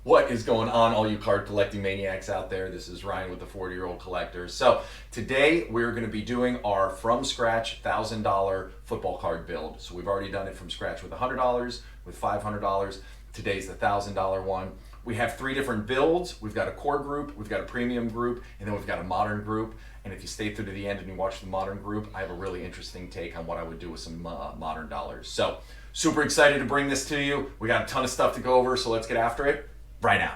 What is going on, all you card collecting maniacs out there? This is Ryan with the 40-Year-Old Collectors. So today we're going to be doing our from scratch $1,000 football card build. So we've already done it from scratch with $100, with $500. Today's the $1,000 one. We have three different builds. We've got a core group, we've got a premium group, and then we've got a modern group. And if you stay through to the end and you watch the modern group, I have a really interesting take on what I would do with some modern dollars. So super excited to bring this to you. We got a ton of stuff to go over, so let's get after it right now.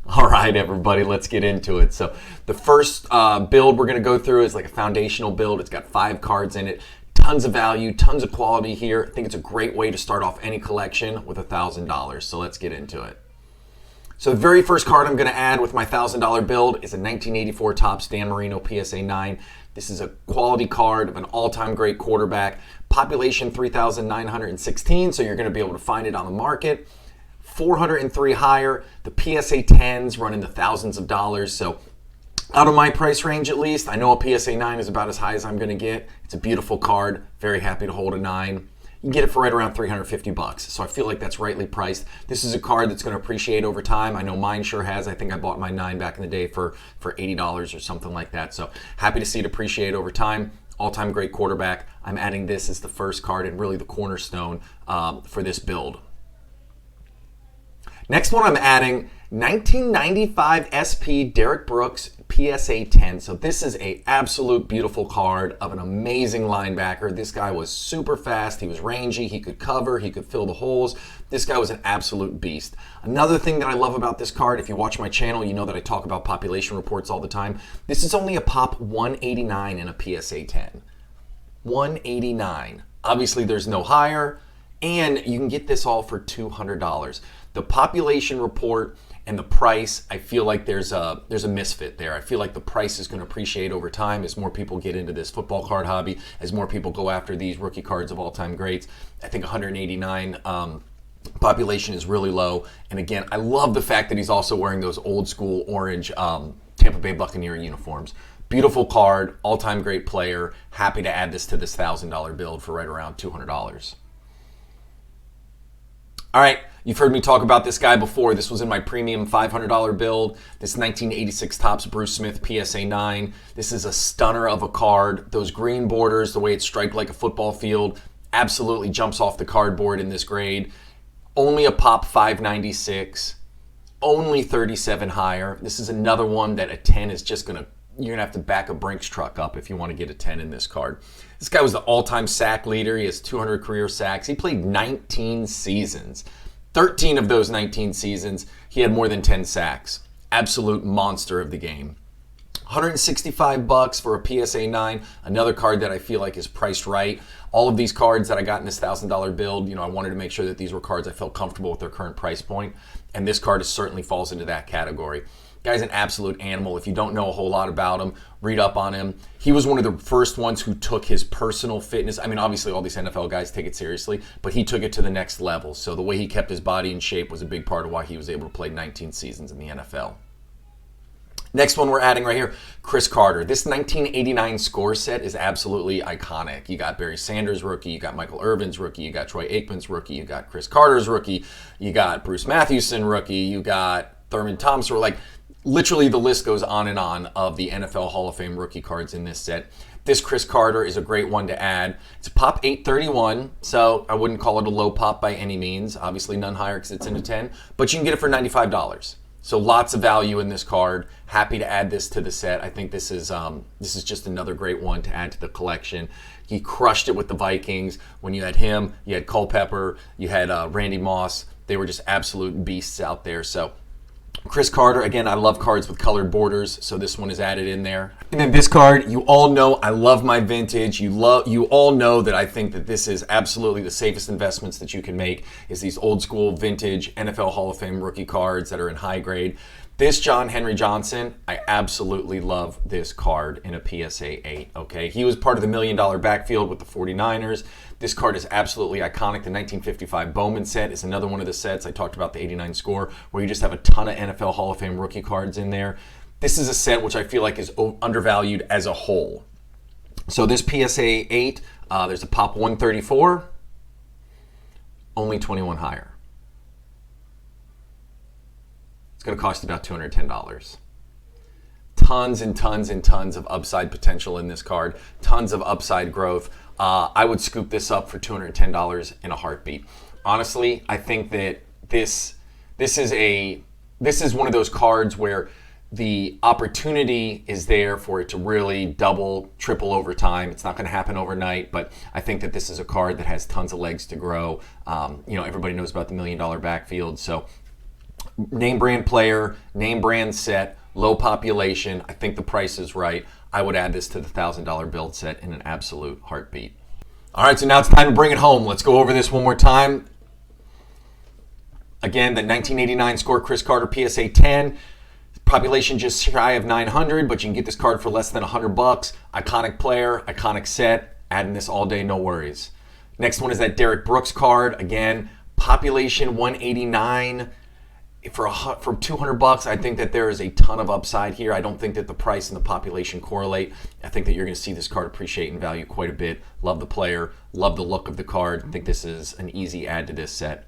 All right, everybody, let's get into it. So the first build we're going to go through is like a foundational build. It's got 5 cards in it. Tons of value, tons of quality here. I think it's a great way to start off any collection with $1,000. So let's get into it. So the very first card I'm going to add with my $1,000 build is a 1984 Topps Dan Marino PSA 9. This is a quality card of an all-time great quarterback. Population 3,916, so you're going to be able to find it on the market. 403 higher. The PSA 10s run in the thousands of dollars, so out of my price range at least. I know a PSA 9 is about as high as I'm going to get. It's a beautiful card. Very happy to hold a 9. You can get it for right around $350, so I feel like that's rightly priced. This is a card that's going to appreciate over time. I know mine sure has. I think I bought my 9 back in the day for $80 or something like that, so happy to see it appreciate over time. All-time great quarterback. I'm adding this as the first card and really the cornerstone for this build. Next one I'm adding 1995 SP Derek Brooks PSA 10. So this is a absolute beautiful card of an amazing linebacker. This guy was super fast. He was rangy. He could cover. He could fill the holes. This guy was an absolute beast. Another thing that I love about this card, if you watch my channel, you know that I talk about population reports all the time. This is only a pop 189 in a PSA 10. 189. Obviously, there's no higher, and you can get this all for $200. The population report and the price, I feel like there's a misfit there. I feel like the price is going to appreciate over time as more people get into this football card hobby, as more people go after these rookie cards of all-time greats. I think 189 population is really low. And again, I love the fact that he's also wearing those old school orange Tampa Bay Buccaneer uniforms. Beautiful card, all-time great player. Happy to add this to this $1,000 build for right around $200. All right, you've heard me talk about this guy before. This was in my premium $500 build. This 1986 Topps Bruce Smith PSA 9. This is a stunner of a card. Those green borders, the way it's striped like a football field, absolutely jumps off the cardboard in this grade. Only a pop 596, only 37 higher. This is another one that a 10 is just gonna, you're gonna have to back a Brinks truck up if you want to get a 10 in this card. This guy was the all-time sack leader. He has 200 career sacks. He played 19 seasons. 13 of those 19 seasons, he had more than 10 sacks. Absolute monster of the game. $165 for a PSA 9, another card that I feel like is priced right. All of these cards that I got in this $1,000 build, I wanted to make sure that these were cards I felt comfortable with their current price point, and this card certainly falls into that category. Guy's an absolute animal. If you don't know a whole lot about him, read up on him. He was one of the first ones who took his personal fitness. I mean, obviously all these NFL guys take it seriously, but he took it to the next level. So the way he kept his body in shape was a big part of why he was able to play 19 seasons in the NFL. Next one we're adding right here, Chris Carter. This 1989 score set is absolutely iconic. You got Barry Sanders' rookie, you got Michael Irvin's rookie, you got Troy Aikman's rookie, you got Chris Carter's rookie, you got Bruce Matthewson rookie, you got Thurman Thompson. Like, literally the list goes on and on of the NFL Hall of Fame rookie cards in this set. This Chris Carter is a great one to add. It's a pop 831, so I wouldn't call it a low pop by any means. Obviously none higher because it's in a 10, but you can get it for $95. So lots of value in this card. Happy to add this to the set. I think this is just another great one to add to the collection. He crushed it with the Vikings. When you had him, you had Culpepper, you had Randy Moss. They were just absolute beasts out there. So Chris Carter, again, I love cards with colored borders, so this one is added in there. And then this card, you all know I love my vintage. You all know that I think that this is absolutely the safest investments that you can make is these old school vintage NFL Hall of Fame rookie cards that are in high grade. This John Henry Johnson, I absolutely love this card in a PSA 8, okay? He was part of the $1 million backfield with the 49ers. This card is absolutely iconic. The 1955 Bowman set is another one of the sets. I talked about the 89 score, where you just have a ton of NFL Hall of Fame rookie cards in there. This is a set which I feel like is undervalued as a whole. So this PSA 8, there's a pop 134, only 21 higher. Going to cost about $210. Tons and tons and tons of upside potential in this card. Tons of upside growth. I would scoop this up for $210 in a heartbeat. Honestly, I think that this is one of those cards where the opportunity is there for it to really double, triple over time. It's not going to happen overnight, but I think that this is a card that has tons of legs to grow. Everybody knows about the $1 million backfield, so name brand player, name brand set, low population. I think the price is right. I would add this to the $1,000 build set in an absolute heartbeat. All right, so now it's time to bring it home. Let's go over this one more time. Again, the 1989 score Chris Carter PSA 10. Population just shy of 900, but you can get this card for less than $100. Iconic player, iconic set. Adding this all day, no worries. Next one is that Derek Brooks card. Again, population 189. For $200, I think that there is a ton of upside here. I don't think that the price and the population correlate. I think that you're going to see this card appreciate in value quite a bit. Love the player, love the look of the card. I think this is an easy add to this set.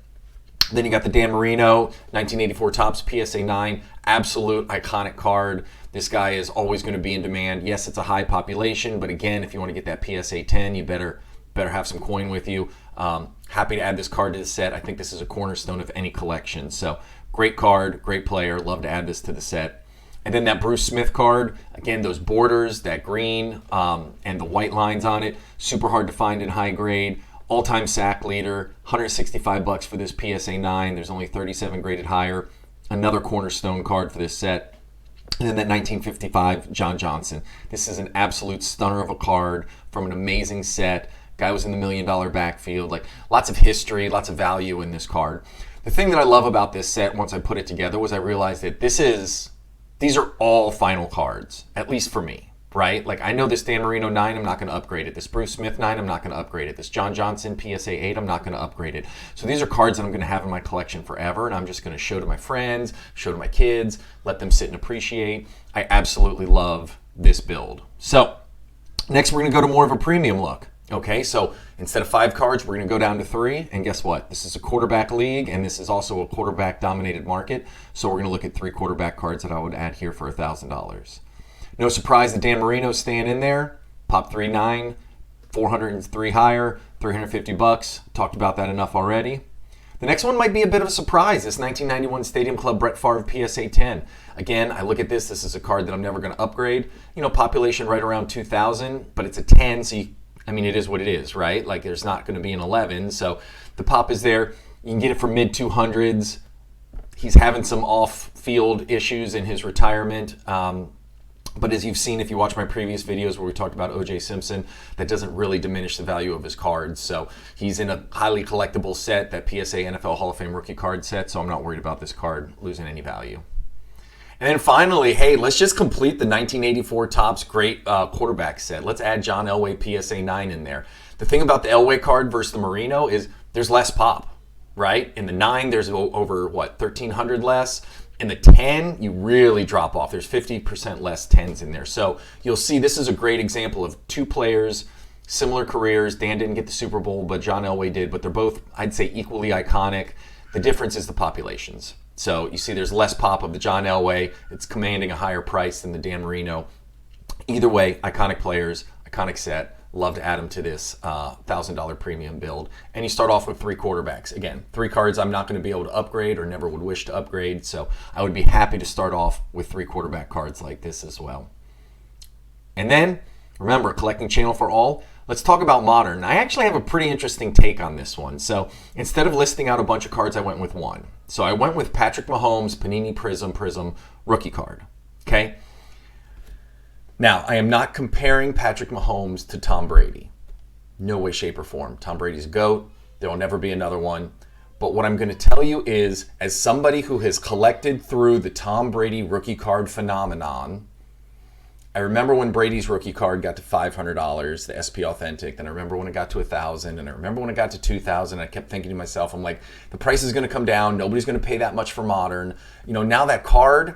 Then you got the Dan Marino, 1984 Topps PSA 9, absolute iconic card. This guy is always going to be in demand. Yes, it's a high population, but again, if you want to get that PSA 10, you better have some coin with you. Happy to add this card to the set. I think this is a cornerstone of any collection. So great card, great player. Love to add this to the set. And then that Bruce Smith card, again, those borders, that green and the white lines on it, super hard to find in high grade. All-time sack leader, $165 for this PSA 9. There's only 37 graded higher. Another cornerstone card for this set. And then that 1955 John Johnson. This is an absolute stunner of a card from an amazing set. Guy was in the $1 million backfield. Like, lots of history, lots of value in this card. The thing that I love about this set once I put it together was I realized that these are all final cards, at least for me, right? Like, I know this Dan Marino 9, I'm not going to upgrade it. This Bruce Smith 9, I'm not going to upgrade it. This John Johnson PSA 8, I'm not going to upgrade it. So these are cards that I'm going to have in my collection forever, and I'm just going to show to my friends, show to my kids, let them sit and appreciate. I absolutely love this build. So next we're going to go to more of a premium look. Okay, so instead of 5 cards, we're going to go down to 3. And guess what? This is a quarterback league, and this is also a quarterback-dominated market. So we're going to look at 3 quarterback cards that I would add here for $1,000. No surprise that Dan Marino's staying in there. Pop 3.9, 403 higher, $350. Talked about that enough already. The next one might be a bit of a surprise. This 1991 Stadium Club Brett Favre PSA 10. Again, I look at this. This is a card that I'm never going to upgrade. Population right around 2,000, but it's a 10, so it is what it is, right? Like, there's not going to be an 11, so the pop is there. You can get it for mid-200s. He's having some off-field issues in his retirement, but as you've seen if you watch my previous videos where we talked about O.J. Simpson, that doesn't really diminish the value of his cards. So he's in a highly collectible set, that PSA NFL Hall of Fame rookie card set, so I'm not worried about this card losing any value. And then finally, hey, let's just complete the 1984 Topps great quarterback set. Let's add John Elway PSA 9 in there. The thing about the Elway card versus the Marino is there's less pop, right? In the 9, there's over, 1,300 less. In the 10, you really drop off. There's 50% less 10s in there. So you'll see this is a great example of 2 players, similar careers. Dan didn't get the Super Bowl, but John Elway did. But they're both, I'd say, equally iconic. The difference is the populations. So you see there's less pop of the John Elway. It's commanding a higher price than the Dan Marino. Either way, iconic players, iconic set. Love to add them to this $1,000 premium build. And you start off with 3 quarterbacks. Again, 3 cards I'm not going to be able to upgrade or never would wish to upgrade. So I would be happy to start off with 3 quarterback cards like this as well. And then, remember, collecting channel for all. Let's talk about modern. I actually have a pretty interesting take on this one. So instead of listing out a bunch of cards, I went with one. So I went with Patrick Mahomes Panini Prism rookie card. Okay? Now, I am not comparing Patrick Mahomes to Tom Brady. No way, shape, or form. Tom Brady's a GOAT. There will never be another one. But what I'm going to tell you is, as somebody who has collected through the Tom Brady rookie card phenomenon, I remember when Brady's rookie card got to $500, the SP Authentic, then I remember when it got to $1,000, and I remember when it got to $2,000. I kept thinking to myself, I'm like, the price is going to come down. Nobody's going to pay that much for modern. You know, now that card,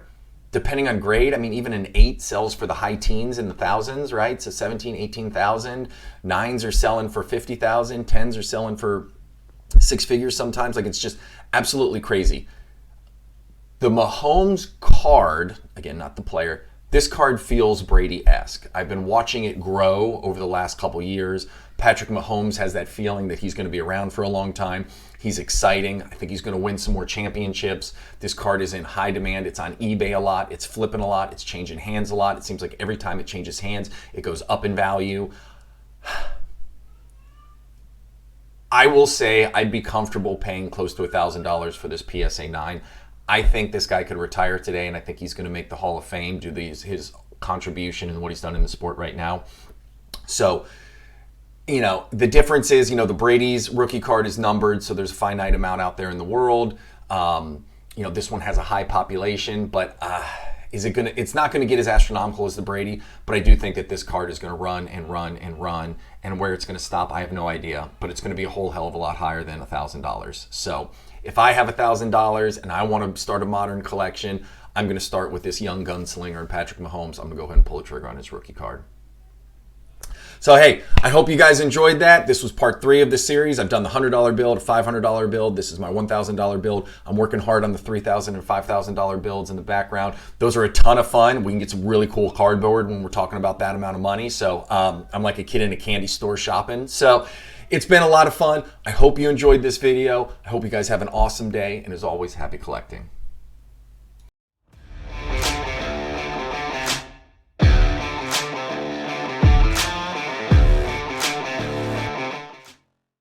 depending on grade, I mean, even an 8 sells for the high teens in the thousands, right? So 17, 18,000. 9s are selling for 50,000. 10s are selling for 6 figures sometimes. Like, it's just absolutely crazy. The Mahomes card, again, not the player, this card feels Brady-esque. I've been watching it grow over the last couple years. Patrick Mahomes has that feeling that he's going to be around for a long time. He's exciting. I think he's going to win some more championships. This card is in high demand. It's on eBay a lot. It's flipping a lot. It's changing hands a lot. It seems like every time it changes hands, it goes up in value. I will say I'd be comfortable paying close to $1,000 for this PSA 9. I think this guy could retire today, and I think he's going to make the Hall of Fame due to his contribution and what he's done in the sport right now. So, you know, the difference is, you know, the Brady's rookie card is numbered, so there's a finite amount out there in the world. You know, this one has a high population, but it's not going to get as astronomical as the Brady, but I do think that this card is going to run and run and run, and where it's going to stop, I have no idea, but it's going to be a whole hell of a lot higher than $1,000. So if I have $1,000 and I want to start a modern collection, I'm going to start with this young gunslinger and Patrick Mahomes. I'm going to go ahead and pull the trigger on his rookie card. So, hey, I hope you guys enjoyed that. This was part 3 of the series. I've done the $100 build, a $500 build. This is my $1,000 build. I'm working hard on the $3,000 and $5,000 builds in the background. Those are a ton of fun. We can get some really cool cardboard when we're talking about that amount of money. So I'm like a kid in a candy store shopping. So it's been a lot of fun. I hope you enjoyed this video. I hope you guys have an awesome day. And as always, happy collecting.